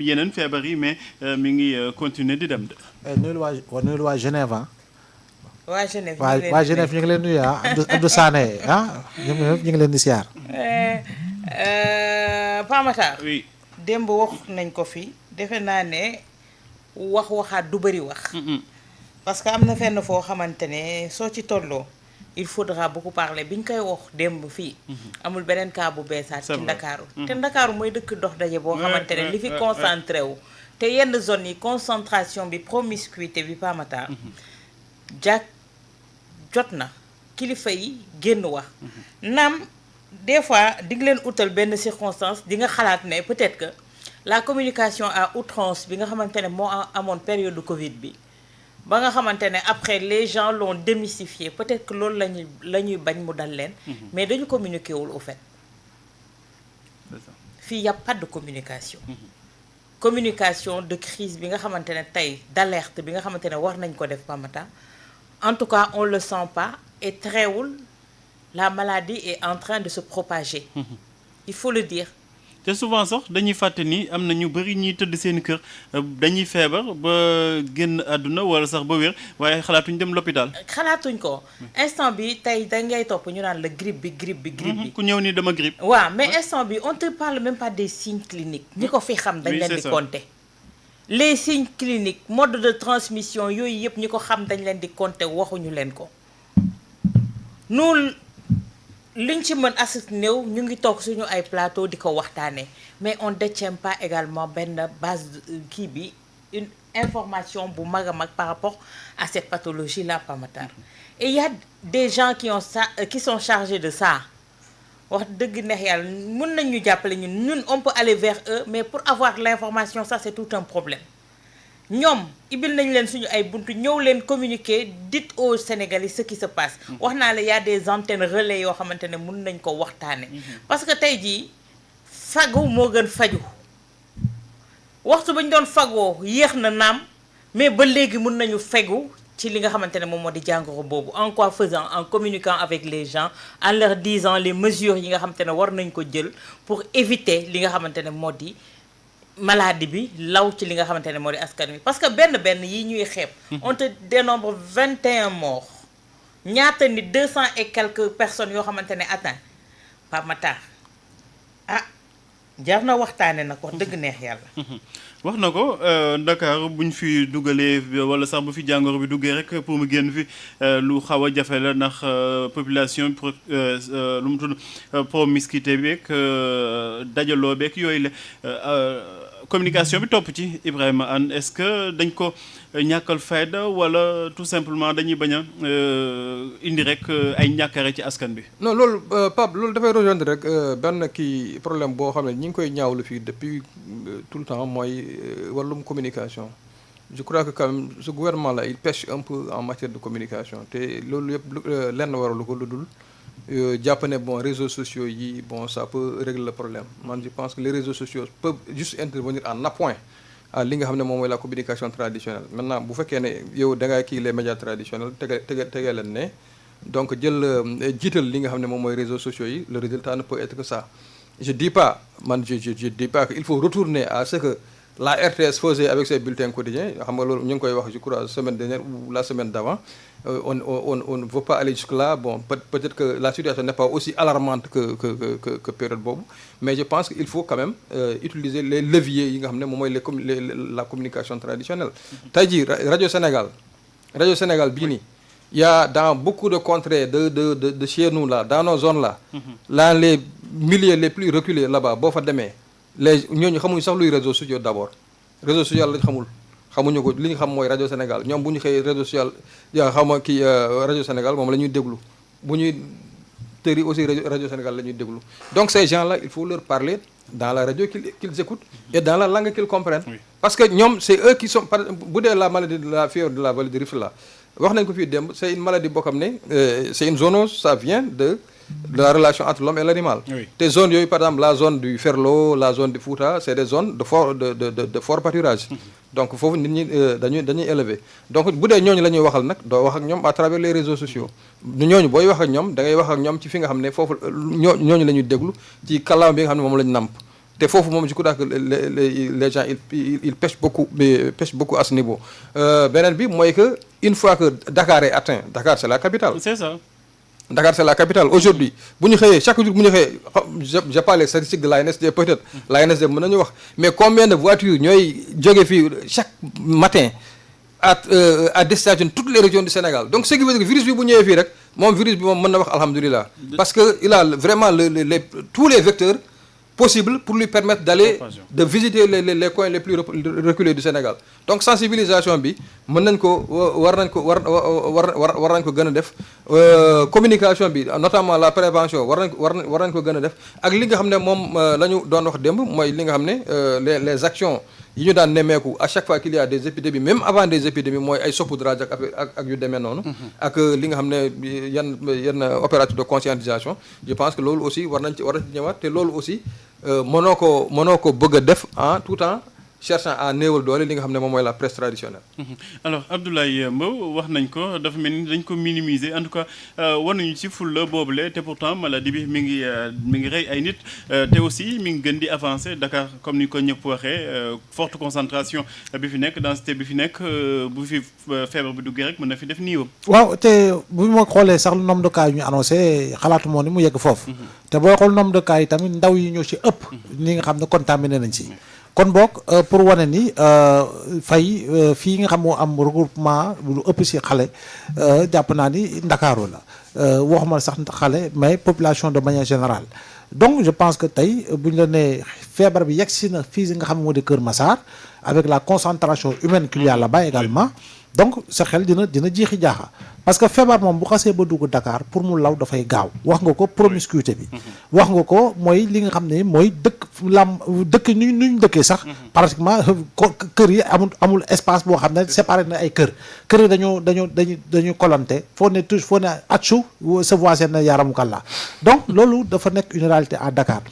yeneen feebar yi mais mi ngi continuer di dem de. nuyul waa Genève ah. waa Genève waa Genève ñu ngi leen nuyu ah Abdou Sané ah ñoom ñëpp ñu ngi leen di siyaar. Pamata. oui. démb wax nañ ko fi defe naa ne waxaat du bëri wax. parce que am na fenn foo xamante ne soo ci tolloo il faudra beaucoup parler bi ñu koy wax démb fii. amul beneen cas bu beesaat ci Ndakaaru. te Ndakaaru mooy dëkk dox daje boo xamante ne li fi concentré wu. te yenn zones yi concentration bi promiscuité bi Pamata. jot na kilifa yi génn wax. naam des fois di nga leen utal benn circonstance di nga xalaat ne peut-être que la communication à outrance bi nga xamante ne moo amoon période de Covid bi. ba nga xamante ne après les gens l'ont démystifié peut-être que loolu la ñuy bañ mu dal leen. mais dañu communiqué wul au fait. fii y a pas de communication. communication de crise bi nga xamante ne tey d'alerte bi nga xamante ne war nañ ko def Pamata en tout cas on le sent pas et teewul la maladie est en train de se propager. il faut le dire. te souvent sax dañuy fàtte ni am na ñu bëri ñuy tëdd seen kër dañuy feebar ba génn àdduna wala sax ba wér waaye xalaatuñ dem l'hôpital. xalaatuñ ko instant bi tey da ngay topp ñu naan la grippe bi. ku ñëw ni dama grippe. waaw mais instant bi on te parle même pas des signes cliniques. ñi ko fi xam dañ leen di compter. les signes cliniques mode de transmission yooyu yëpp ñi ko xam dañ leen di compter waxuñu leen ko. nous liñ ci mën as néew ñu ngi toog suñu ay plateau di ko waxtaanee mais on détient pas également benn base kii bi une information bu mag a mag par rapport à cette pathologie là Pamatar. et il y a des gens qui sont chargés de ça wax dëgg neex yàlla mën nañ ñu jàppale ñun on peut aller vers eux mais pour avoir l'information ça c'est tout un problème. ñoom ibil nañ leen suñu ay buntu ñëw leen communiquer dites aux Sénégalais ce qui se passe. wax naa la y a des antennes relais yoo xamante ne mun nañ ko waxtaane parce que tey jii fagu moo gën faju waxtu ba ñu doon fagoo yéex na naam mais ba léegi mun nañu fegu ci li nga xamante ne moom moo di jàngoro boobu en quoi faisant en communiquant avec les gens en leur disant les mesures yi nga xamante ne war nañ ko jël pour éviter li nga xamante ne moo di maladie bi law ci li nga xamante ne moo di askan wi parce que benn yi ñuy xeeb. on te dénombre 21 morts ñaata nit 200 et quelques personnes yoo xamante ne atteint Pamata jar na waxtaane nag wax dëgg neex yàlla. wax na ko Dakar bu ñu fi dugalee wala sax bu fi jàngoro bi duggee rek pour mu génn fi lu xaw a jafe la ndax population bi lu mu tudd promiscuité beeg dajaloo beeg yooyu la communication bi topp ci Ibrahima Anne est-ce que dañ ko ñàkkal fayda wala tout simplement dañuy bañ a indi rek ay ñàkkare ci askan bi. non loolu Pape loolu dafay rejoindre rek benn kii problème boo xam ne ñi ngi koy ñaawlu fii depuis tout le temps mooy wàllum communication. je crois que quand même ce gouvernement là il pêche un peu en matière de communication te loolu yëpp lenn waralu ko lu dul jàpp ne bon réseaux sociaux yi bon ça peut régler le problème man je pense que les réseaux sociaux peuvent juste intervenir en appoint à li nga xam ne moom mooy la communication traditionnelle maintenant bu fekkee ne yow da ngaa kii les médias traditionnels tege leen ne donc jiital li nga xam ne moom mooy réseaux sociaux yi le résultat ne peut être que ça je dis pas que il faut retourner à ce que la RTS faisait avec ses bulletins quotidiens xam nga loolu ñu ngi koy wax je crois semaine dernière ou la semaine d'avant on ne veut pas aller jusque là bon peut-être que la situation n'est pas aussi alarmante que période boobu mais je pense qu'il faut quand même utiliser les leviers yi nga xam ne moom mooy la communication traditionnelle tey jii rajo Sénégal bii nii il y a dans beaucoup de contrées de chez nous là dans nos zones là dans les milieux les plus reculés là-bas boo fa demee ñooñu xamuñu sax luy réseaux sociaux d'abord réseaux sociaux lañ xamuñu ko li ñu xam mooy rajo Sénégal ñoom bu ñu xëyee réseau social yaa xam nga kii rajo Sénégal moom la ñuy déglu bu ñuy tëri aussi rajo Sénégal la ñuy déglu donc ces gens là il faut leur parler dans la radio qu'ils écoutent et dans la langue qu'ils comprennent parce que ñoom c'est eux qui sont bu dee la maladie de la fièvre de la vallée du Rift là wax nañ ko fii démb c'est une maladie boo xam ne c'est une zoonose ça vient de la relation entre l'homme et l'animal. te zones yooyu par exemple la zone du Ferlo la zone du Fouta c'est des zones de fort pâturage donc foofu nit ñi dañuy élever donc bu dee ñooñu la ñuy waxal nag doo wax ak ñoom à travers les réseaux sociaux ñooñu booy wax ak ñoom da ngay wax ak ñoom ci fi nga xam ne foofu ñooñu la ñuy déglu ci kàllaama bi nga xam ne moom la ñu namp te foofu moom je crois que les gens ils pêchent beaucoup à ce niveau beneen bi mooy que une fois que Dakar est atteint Dakar c'est la capitale. C'est ça. Dakar c'est la capitale aujourd'hui bu ñu xëyee chaque jour bu ñu xëyee j'ai pas les statistiques de l'ANSD peut-être l'ANSD mën nañu wax mais combien de voitures ñooy jóge fii chaque matin à destination toutes les régions du Sénégal donc ce qui veut dire que virus bi bu ñëwee fii rek moom virus bi moom mën na wax alhamdulilah parce que il a vraiment tous les vecteurs possible pour lui permettre de visiter les coins les plus reculés du Sénégal donc sensibilisation bi mën nañ ko war nañ ko gën a def communication bi notamment la prévention war nañ ko gën a def ak li nga xam ne moom la ñu doon wax démb mooy li nga xam ne les actions yi ñu daan nemmeeku à chaque fois qu'il y a des épidémies même avant des épidémies mooy ay saupoudrage ak yu demee noonu ak li nga xam ne yenn opération de conscientisation je pense que loolu aussi war nañ ci ñëwaat te loolu aussi mënoo ko bëgg a def en tout temps cherchant à néewal doole li nga xam ne moom mooy la presse traditionnelle. Alors Abdoulaye Mbow wax nañ ko dafa mel ni dañ ko minimiser en tout cas war nañu ci fulla boobule te pourtant maladie bi mi ngi rey ay nit te aussi mi ngi gën di avancer Dakar comme ni ko ñëpp waxee forte concentration bi fi nekk densité bi fi nekk bu fi feebar bi duggee rek mën na fi def nii waaw te bu ma xoolee sax lu nombre de cas yu ñu annoncé xalaatu moo ni mu yegg foofu. te booy xool nombre de cas yi tamit ndaw yi ñoo ci ëpp. ñi nga xam ne contaminé nañ ci. kon boog pour wane ni fii nga xam moo am regroupement lu ëpp si xale jàpp naa ni Ndakaaru la waxuma sax xale mais population de manière générale donc je pense que tey bu ñu la nee feebar bi yegg si na fii nga xam moo di Kër Massar avec la concentration humaine qu'il y a là-bas également donc sa xel dina jiixi jaaxa parce que feebar moom bu xasee ba dugg Dakar pour mu law dafay gaaw wax nga ko promiscuité bi wax nga ko mooy li nga xam ne mooy dëkk ñu dëkkee sax pratiquement kër yi amul espace boo xam ne séparé na ay kër yi dañu kolonté foo ne accu sa voisin na yaaramu kàllaa donc loolu dafa nekk une réalité à Dakar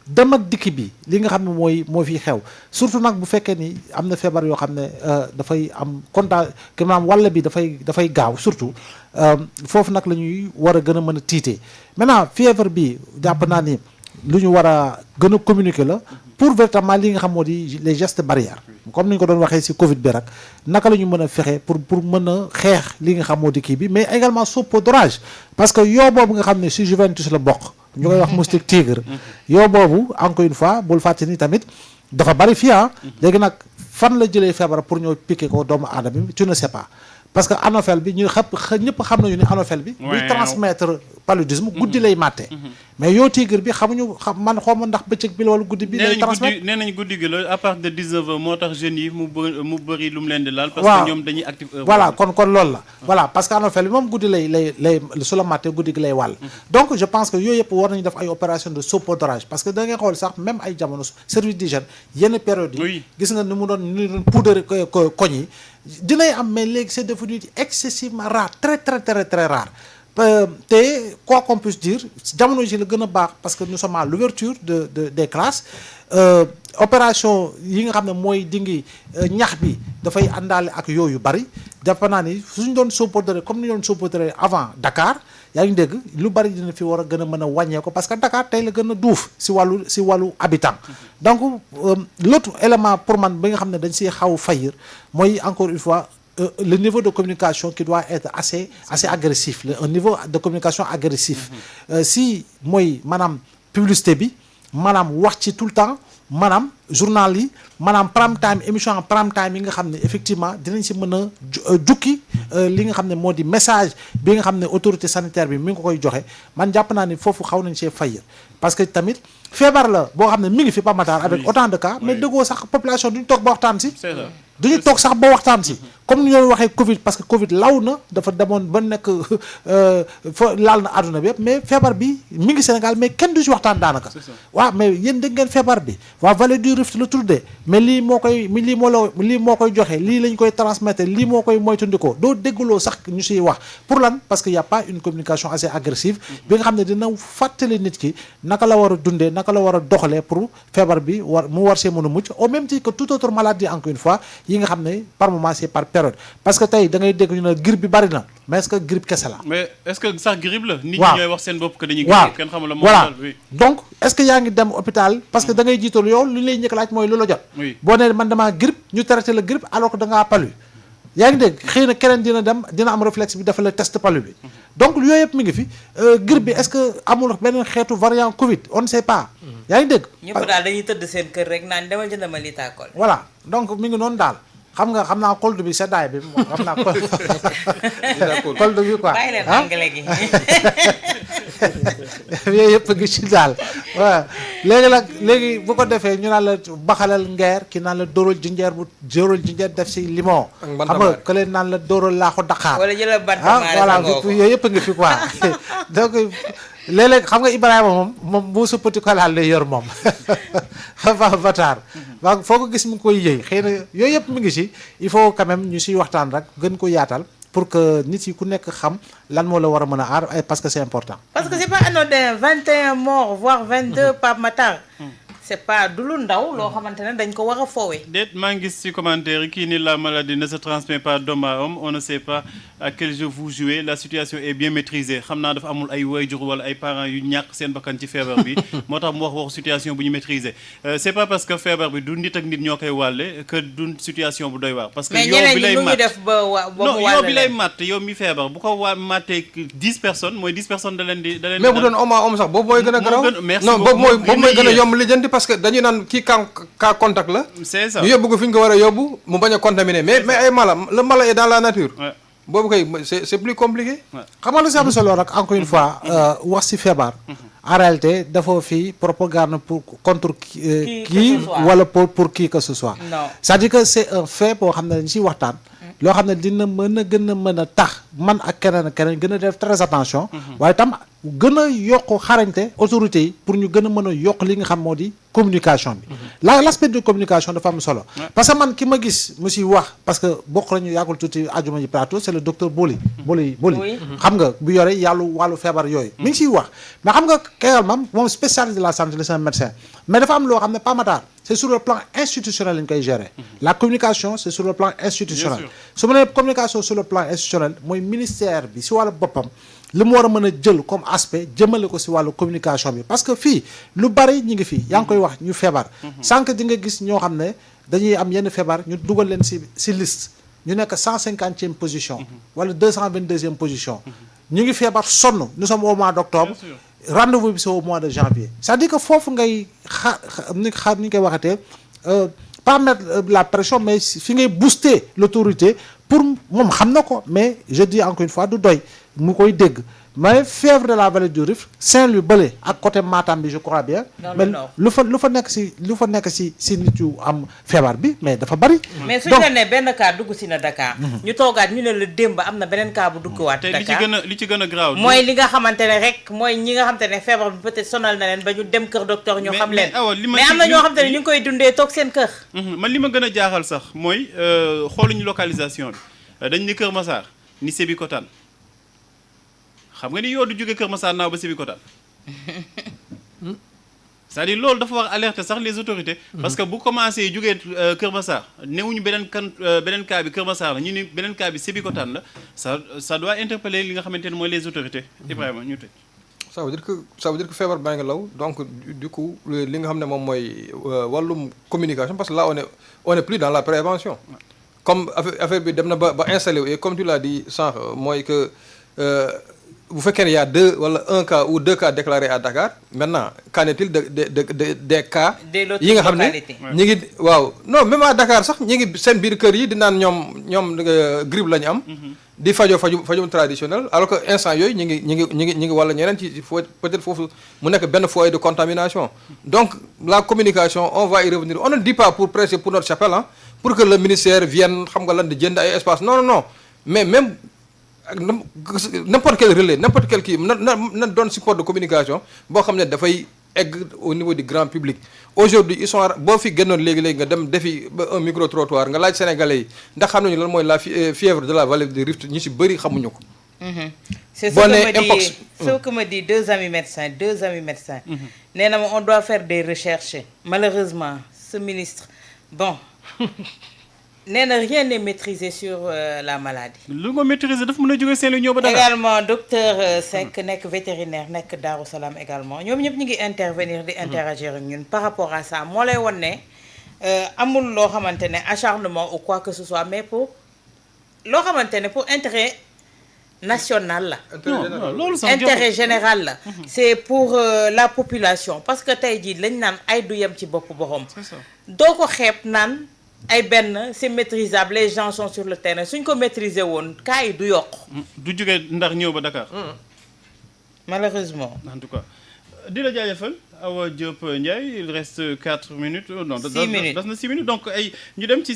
dem ak dikk bi li nga xam ne moo fi xew surtout nag bu fekkee ni am na feebar yoo xam ne dafay am maanaam wàll bi dafay gaaw surtout foofu nag la ñuy war a gën a mën a tiitee maintenant fièvre bi jàpp naa ni lu ñu war a gën a communiquer la pour véritablement li nga xam moo di les gestes barrières comme ni ñu ko doon waxee ci Covid bi rek naka la ñu mën a fexe pour mën a xeex li nga xam moo di kii bi mais également saupoudrage parce que yoo boobu nga xam ne ci Juventus la bokk ñu koy wax moustique tigre yow boobu encore une fois bul fàtte ni tamit dafa bari fii léegi nag fan la jëlee feebar pour ñëw piqué ko doomu aadama bi tu ne sais pas parce que anophèle bi ñëpp xam nañu ni anophèle bi buy transmettre paludisme guddi lay màtte mais yow tigre bi man xawma ndax bëccëg bi la wala guddi bi lay transmettre nee nañ guddi gi la à partir de 19h moo tax jeunes yi mu bëri lu mu leen di laal parce que ñoom dañuy actif voilà kon loolu la voilà parce que anophèle bi moom guddi lay su la màttee guddi gi lay wàll donc je pense que yooyu yëpp war nañu def ay opération de saupoudrage parce que da ngay xool sax même ay jamono service d'hygiène yenn période yi gis nga ni mu doon poudre koñ yi dinay am mais léegi c'est devenu excessivement rare très très très très rare te quoi qu'on puisse dire jamono ji la gën a baax parce que nous sommes à l'ouverture des classes opération yi nga xam ne mooy dingi ñax bi dafay àndaale ak yooyu bari jàpp naa ni suñ doon saupoudrer comme ni ñu doon saupoudrer avant Dakar yaa ngi dégg lu bari dina fi war a gën a mën a wàññeeku parce que Dakar tey la gën a duuf si wàllu habitant donc l'autre élément pour man bi nga xam ne dañ siy xaw faillir mooy encore une fois le niveau de communication qui doit être assez agressif un niveau de communication agressif si mooy maanaam publicité bi maanaam wax ci tout le temps maanaam journal yi maanaam prime time émission en prime time yi nga xam ne effectivement dinañ si mën a jukki li nga xam ne moo di message bi nga xam ne autorité sanitaire bi mi ngi ko koy joxe man jàpp naa ni foofu xaw nañ see faillir parce que tamit feebar la boo xam ne mi ngi fi Pape Matar avec autant de cas mais dëggoo sax population duñu toog ba waxtaan si duñu toog sax ba waxtaan si comme ni ñoo waxee Covid parce que Covid law na dafa demoon ba nekk fa laal na àdduna bi yëpp mais feebar bi mi ngi Sénégal mais kenn du si waxtaan daanaka waaw mais yéen dégg ngeen feebar bi waa vallée du Rift la tuddee mais lii moo koy joxe lii lañ koy transmettre lii moo koy moytandikoo doo déggloo sax ñu siy wax pour lan parce que y a pas une communication assez agressive bi nga xam ne dina fàttali nit ki naka la war a dundee naka la war a doxalee pour feebar bi mu war see mën a mucc au même titre que toute autre maladie encore une fois yi nga xam ne par moment c'est par période parce que tey da ngay dégg ñu ne grippe bi bari na mais est-ce que grippe kese la. mais est-ce que sax grippe la. nit ñi ñooy wax seen bopp que dañuy. waaw kenn xamul la moom voilà oui. donc est-ce que yaa ngi dem hôpital parce que da ngay jiital yow lu ñu lay njëkk laaj mooy lu la jot. oui boo nee man damaa grippe ñu traité la grippe alors que da ngaa palu. yaa ngi dégg xëy na keneen dina am réflexe bi dafa la test palu bi donc yooyu yëpp mi ngi fi grippe bi est-ce que amul beneen xeetu variant Covid on ne sait pas. yaa ngi dégg. ñëpp daal dañuy tëdd seen kër rek naan demal jënd ma Litacol. voilà donc mi ngi noonu daal xam naa cold bi seddaay bi xam naa cold bi quoi. bàyyi leen anglais gi. yooyu yëpp a ngi ci daal waaw léegi bu ko defee ñu naan la baxalal ngeer ki naan la dóoral jinjeer def si limon. xam nga que leen naan la dóoral laaxu Dakar. wala jëlal bantamaare voilà yooyu yëpp a ngi fi quoi donc léeg-léeg xam nga Ibrahima moom bu sa petit kolaal lay yor moom Batar waaw foo ko gis mu ngi koy yëy xëy na yooyu yëpp mi ngi si il faut quand même ñu siy waxtaan rek gën ko yaatal pour que nit yi ku nekk xam lan moo la war a mën a aar parce que c'est important. parce que c'est pas anodin 21 morts voire 22 Pape Matar. c'est pas du lu ndaw loo xamante ne dañ ko war a foowee. déet maa ngi gis ci commentaire yi kii ni la maladie ne se transmet pas d'homme à homme on ne sait pas à quel jeu vous jouez la situation est bien maîtrisée xam naa dafa amul ay waajur wala ay parents yu ñàkk seen bakkan ci feebar bi moo tax mu waxu situation bu ñu maîtriser c'est pas parce que feebar bi du nit ak nit ñoo koy wàlle que du situation bu doy waar. parce que yow bi lay matt def ba non yow bi lay matt yow mi feebar bu ko mattee 10 personnes mooy 10 personnes da leen di. mais bu doon homme à homme sax boobu mooy gën a garaaw non boobu mooy gën a yomb lijjanti parce que dañuy naan kii cas contact la. c'est ça ñu yóbbu ko fi ñu ko war a yóbbu mu bañ a contaminer mais ay mala le mala est dans la nature. boobu kay c'est plus compliqué. xam nga lu si am solo rek encore une fois wax si feebar. en réalité dafa fi propagande pour contre kii wala pour qui que ce soit. non c'est-à-dire que c'est un fait boo xam ne dañ siy waxtaan. loo xam ne dina gën a tax man ak keneen gën a def très attention. waaye tam gën a yokk xarañte autorités yi pour ñu gën a mën a yokk li nga xam moo di communication bi. l'aspect de communication dafa am solo. parce que man ki ma gis mu si wax parce que bokk nañu yàggul tuuti ajuma ji plateau c'est le docteur Boli. xam nga bu yore wàllu feebar yooyu. mi ngi siy wax mais xam nga également moom spécialiste de la santé c'est un médecin mais dafa am loo xam ne Pape Matar c'est sur le plan institutionnel lañ koy gérer. la communication c'est sur le plan institutionnel. su ma nee communication sur le plan institutionnel mooy ministère bi si wàllu boppam li mu war a mën a jël comme aspect jëmale ko si wàllu communication bi parce que fii lu bari ñi ngi fii yaa ngi koy wax ñu feebar. sànq di nga gis ñoo xam ne dañuy am yenn feebar ñu dugal leen si liste ñu nekk 150e position. wala 222e position. ñu ngi feebar sonn nous sommes au mois d'octobre. rendez-vous bi c'est au mois de janvier. c'est-à-dire que foofu ngay ni ñu koy waxatee pas mettre la pression mais fi ngay booster l'autorité pour moom xam na ko mais je dis encore une fois du doy mu koy dégg mais fièvre de la vallée du Rif Saint-Louis bële ak côté Matam bi je crois bien. mais lu fa nekk si nit yu am feebar bi mais dafa bari. mais suñu la nee benn cas dugg si na Dakar. ñu toogaat ñu ne la démb am na beneen cas bu duggaat Dakar te li ci gën a graaw mooy li nga xamante ne rek mooy ñi nga xamante ne feebar bi peut-être sonal na leen ba ñu dem kër docteur ñu xam leen. mais am na ñoo xamante ne ñu ngi koy dundee toog seen kër. man li ma gën a jaaxal sax mooy xooluñu localisation bi dañ ni Kër Massar ni Sébikotane xam nga ni yow du jóge Kër Massar naaw ba Sébikotane c'est-à-dire loolu dafa war alerter sax les autorités. parce que bu commencé jógee Kër Massar newuñu beneen cas bi Kër Massar la ñu ni beneen cas bi Sébikotane la ça doit interpeller li nga xamante ne mooy les autorités. Ibrahima ñu tëj. ça veut dire que feebar baa ngi law donc du coup li nga xam ne moom mooy wàllum communication parce que là on est plus dans la prévention. comme affaire bi dem na ba installé wu et comme tu l'as dit sànq mooy que bu fekkee ne y a 2 wala 1 cas ou 2 cas déclarés à Dakar maintenant qu'en est-il des cas yi nga xam ne ñi ngi waaw non même à Dakar sax ñi ngi seen biir kër yi di naan ñoom grippe la ñu am di fajum traditionnel alors que instant yooyu ñi ngi wala ñeneen ci peut-être foofu mu nekk benn foyer de contamination donc la communication on va y revenir on ne dit pas pour prêcher pour notre chapelle pour que le ministère vienne xam nga lan di jënd ay espace non mais même n'importe quel relais n'importe quel kii na doon support de communication boo xam ne dafay egg au niveau du grand public aujourd'hui ils sont boo fi gënoon léegi nga dem defi un micro trottoir nga laaj sénégalais yi ndax xam nañu lan mooy la fièvre de la vallée du Rift ñu ci bëri xamuñu ko C'est ce que me dit deux amis médecins. Nee na ma on doit faire des recherches. Malheureusement ce ministre bon nee na rien n'est maîtrisé sur la maladie. lu nga maîtriser daf mën a jóge Saint-Louis ñëw ba Dakar. Également docteur Seck nekk vétérinaire nekk Darou Salam également ñoom ñëpp ñu ngi intervenir di interagir ak ñun par rapport à ça moo lay won ne amul loo xamante ne acharnement ou quoi que ce soit mais pour loo xamante ne pour intérêt national la. loolu sax intérêt général la. C'est pour la population parce que tey jii lañ naan ay du yem ci bopp borom. C'est ça. doo ko xeeb naan ay benn c'est maîtrisable les gens sont sur le terrain suñ ko maîtriser woon cas yi du yokk. du jóge Ndar ñëw ba Dakar. malheureusement. En tout cas di la jaajëfal Awa Diop Ndiaye il reste 4 minutes. non 6 minutes des na 6 minutes donc ay ñu dem ci